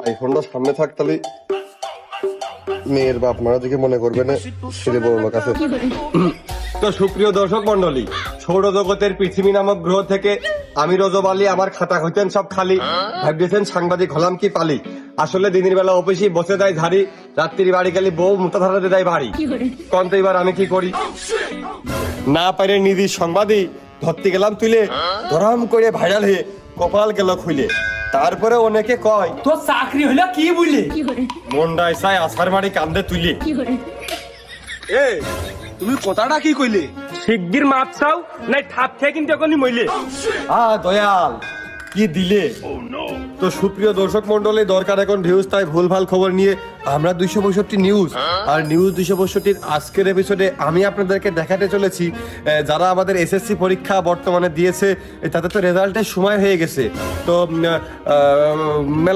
আইফোনটা সামনে থাকতালি মেয়ের বাপ মারা দিকে মনে করবে না ছেলে বড় লোক আছে। তো সুপ্রিয় দর্শক মন্ডলী, সৌরজগতের পৃথিবী নামক গ্রহ থেকে আমি রজব আলী, আমার খাতা হইতেন সব খালি, ভাবতেছেন সাংবাদিক হলাম কি পালি। আসলে দিনের বেলা অফিসে বসে দেয় ঝাড়ি, রাত্রি বাড়ি গেলে বউ মোটা ধারাতে দেয় বাড়ি। কন্ত এবার আমি কি করি, না পারে নিদির সংবাদই ধরতে গেলাম তুলে, ধরাম করে ভাইরাল হয়ে কপাল গেল খুলে। তারপরে অনেকে কয় তোর চাকরি হলো কি বুঝলি? মন্ডায় চাই আসার মারি কান্দে তুলে। এ তুমি কথাটা কি কইলে? শিগগির মাপ চাও নাই ঠাপ খেয়ে কিন্তু এখনই মইলে। দয়াল কি দিলে। তো সুপ্রিয় দর্শক মন্ডলী, দরকার এখন ভিউজ, তাই ভুলভাল খবর নিয়ে আমরা 262 নিউজ আর নিউজ 262 আজকের এপিসোডে আমি আপনাদেরকে দেখাতে চলেছি যারা আমাদের এসএসসি পরীক্ষা বর্তমানে দিয়েছে তাদের তো রেজাল্টের সময় হয়ে গেছে। তো